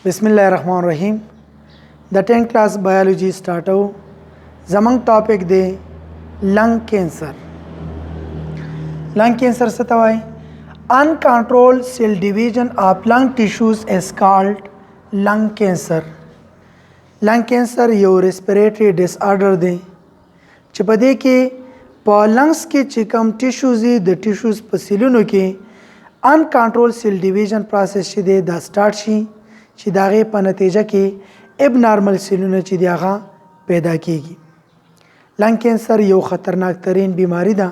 बिस्मिल्लाहिर्रहमानिर्रहीम the 10th class biology start हो जमंग टॉपिक दे लंग कैंसर। लंग कैंसर से तवाई uncontrolled cell division of lung tissues is called lung cancer. Lung cancer यो respiratory disorder दे चपदे के लंग्स के चिकम टिश्यूज द टिश्यूज पसिलुनो के अनकंट्रोल सेल डिवीजन प्रोसेस ची दे द स्टार्ट शी چې د هغې په نتیجه کې اب نارمل سیلونه چې دی هغه پیدا کیږي. لنګ کینسر یو خطرناک ترین بیماری ده.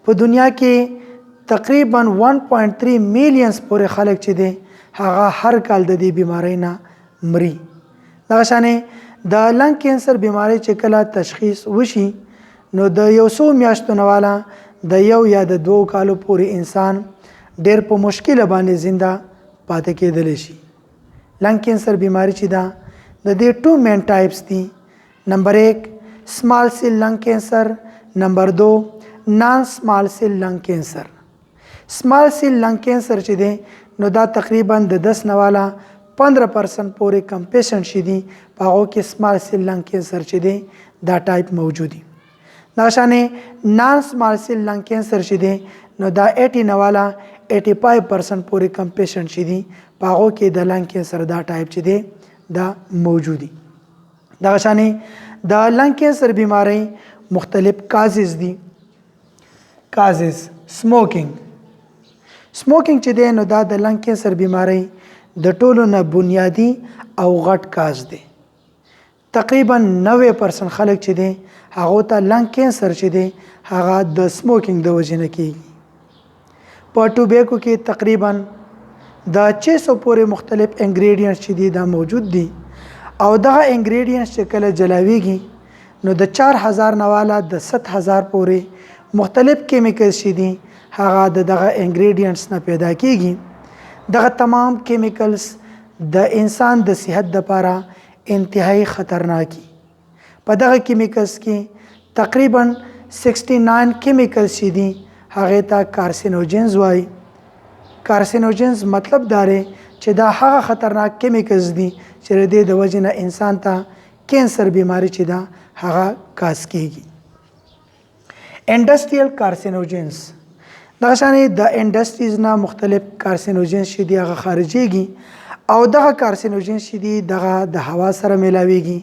په دنیا کې تقریبا 1.3 میلیونز پورې خلک چې دی هغه هر کال د دې بیماری نه مري. دغه شانې د لنګ کینسر بیماری چې کله تشخیص وشي نو د یو څو میاشتو نه والا د یو یا د 2 کالو پورې انسان ډېر په مشکل باندې زنده پاتې کېدلی شي. लंग कैंसर बीमारी ची दा द दे 2 मेन टाइप्स थी. Number 1 small cell lung cancer, number 2 non small cell lung cancer. Small cell lung cancer ची दे नो दा तकरीबन द 10 नवाला 15% पूरे कम पेशेंट शी दी पागो के स्मॉल सेल लंग कैंसर ची दे दा टाइप मौजूदी. नशाने non small cell lung cancer ची दे नो दा 80 नवाला 85% पूरे कम पेशेंट शी दी पागो के द लंग कैंसर दा टाइप ची दे दा मौजूदी. दा शानी द लंग कैंसर बीमारी मुख्तलिफ काजेज दी. काजेज स्मोकिंग ची दे नो दा द लंग कैंसर बीमारी द टोलो न बुनियादी او غټ काज दे. तकरीबन 90% خلک چې دي هغه ته لنګ کینسر چې دي هغه د سموکینګ د وجې نه کیږي. په ټوبیکو کې تقریبا د 600 پورې مختلف انګریډینټس چې دي دا موجود دي او دغه انګریډینټس چې کله جلاویږي نو د 4000 نواله د 7000 پورې مختلف کیمیکلز چې دي هغه دغه انګریډینټس نه پیدا کیږي. دغه تمام کیمیکلز د انسان د صحت لپاره انتهایی خطرناکی. په دغه کیمیکلز کې تقریبا 69 کیمیکلز چې دي هغه ته کارسینوجنز وایي. کارسینوجنز مطلب داره چې دا هغه خطرناک کیمیکلز دي چې د وجې نه انسان ته کینسر بیماری چې دا هغه کاس کیږي. انډسټریل کارسینوجنز دغه شانې د انډسټریز نه مختلف کارسینوجنز چې دي هغه خارجيږي او دغه کارسینوجنز چې دي دغه د هوا سره ملاويږي.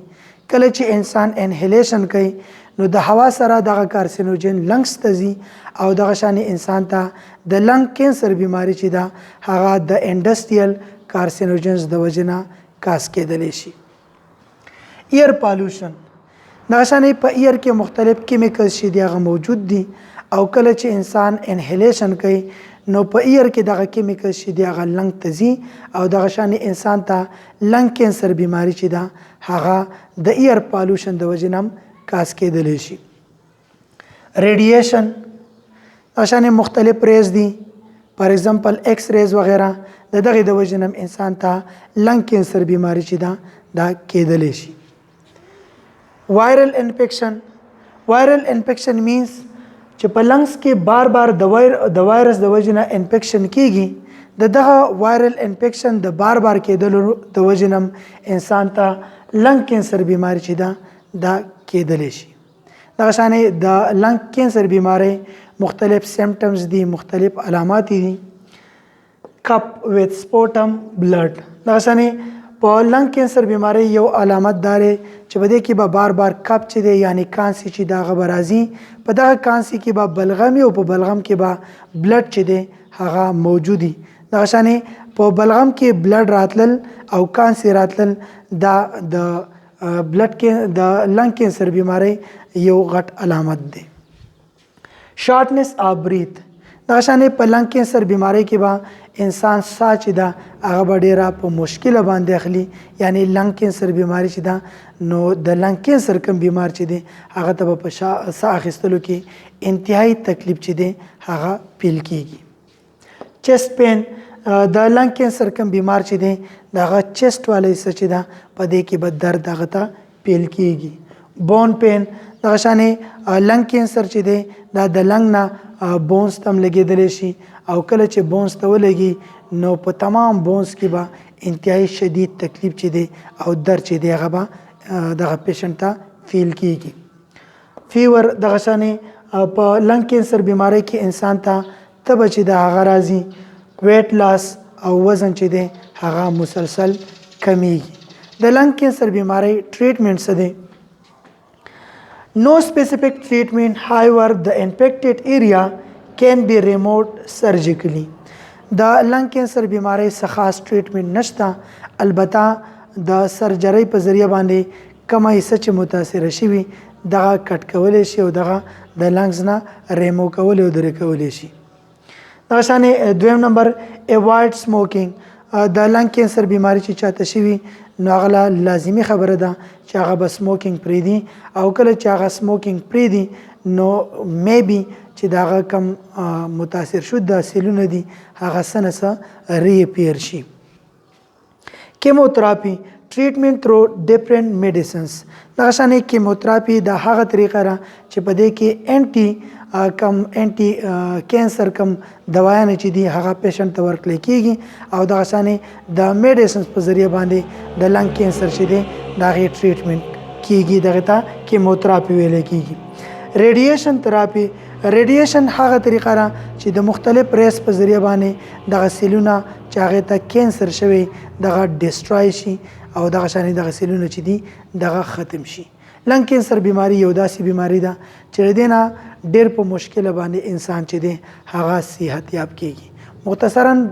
کله چې انسان انهیلیشن کوي نو د هوا سره دغه کارسینوجن لنګس ته ځي او دغه شان انسان ته د لنګ کینسر بیماری چې دا هغه د انډسټریل کارسینوجنز د وجنه کاس کېدلی شي. ایر پالوشن دغه شان په ایر کې مختلف کیمیکلز چې دی هغه موجود دي او کله چې انسان انهیلیشن کوي نو په ایر کې دغه کیمیکلز چې دی هغه لنګ ته ځي او دغه شان انسان ته لنګ کینسر بیماری چې دا هغه د ایر پالوشن د وجنه کاس کېدلی شي. ریډیشن اشان مختلف ریز دي فار ایگزامپل ایکس ریز وغیرہ دغه د وجنم انسان ته لنګ کینسر بیماری چې دا کېدلی شي. وایرل انفیکشن مینز چې په لنګس کې بار بار د وایرس د وجنه انفیکشن کیږي دغه وایرل انفیکشن د بار بار کېدلو د وجنم انسان ته لنګ کینسر بیماری چې دا کېدلی شي. دغه شانې د لنګ کینسر بیماری مختلف سیمټمز دي، مختلف علامات دي. کپ ویت سپوټم بلډ دغه شانې په لنګ کینسر بیماری یو علامت داره چې په دې کې به بار بار کپ چې دی یعنی کانسی چې دا غبر راځي په دغه کانسی کې به بلغم او په بلغم کې به بلډ چې دی هغه موجودي. دغه شانې په بلغم کې بلډ راتلل او کانسی راتلل دا د بلډ کې د لنګ کینسر بیماری یو غټ علامت دی. شارټنس اف بریث دغه شانې په لنګ کینسر بیماری کې به انسان ساه چې دا هغه به ډیره په مشکل باندې اخلي یعنی لنګ کینسر بیماری چې دا نو د لنګ کینسر کم بیمار چې دی هغه ته په ساه اخیستلو کې انتهایی تکلیف چې دی هغه پیل کیږي. چیسټ پین د لنګ کینسر کم بیمار چې دی دغه چیسټ والا حصه چې دا په دې کې به درد هغه ته پیل کیږي. بون پین دغه شانې لنګ کینسر چې دی دا د لنګ نه بونز تم لګېدلی شي او کله چې بونز ته ولګي نو په تمام بونز کې به انتهایی شدید تکلیف چې دی او درد چې دی هغه به دغه پیشنټ ته فیل کیږي. فیور دغه شانې په لنګ کینسر بیماری کې انسان ته تبه چې د هغه راځي، ویټ لاس او وزن چې دی هغه مسلسل کمیږي. د لنګ کینسر بیماری ټریټمنټ څه دی؟ No specific treatment, however, the infected area can be removed surgically. د لنګ کینسر بیماری څخه خاص ټریټمنټ نشته، البته د سرجرۍ په ذریعه باندې کومه حصه چې متاثره شوي دغه کټ کولی شي او دغه د لنګز نه ریمو کولی او درې کولی شي. دغه شانې دویم نمبر اوایډ سموکینګ. د لنګ کینسر بیماری چې چاته شوي نو هغه لازمي خبره ده چې هغه به سموکینګ پرېږدي او کله چې هغه سموکینګ پرېږدي نو میبي چې د هغه کم متاثر شو د سیلونه دي هغه څه نه څه ریپیر شي. کیموتراپي treatment through different medicines. دغه شانې کیموتراپي د هغه طریقه ده چې په دې کې انټي کینسر کم دوایانې چې دي هغه پیشنټ ته ورکړل کېږي او دغه شانې د میډیسنز په ذریعه باندې د لنګ کینسر چې دی د هغې ټریټمنټ کېږي، دغه ته کیموتراپي ویلی کېږي. ریډیشن تراپي. ریډیشن هغه طریقه ده چې د مختلف ریس په ذریعه باندې دغه سیلونه چې هغې ته کینسر شوی دغه ډسټرای شي او دغه شانې دغه سیلونه چې دي دغه ختم شي. لنګ کینسر بیماری یو داسې بیماری ده چې د دې نه ډېر په مشکله باندې انسان چې دی هغه صحت یاب کېږي. مختصراً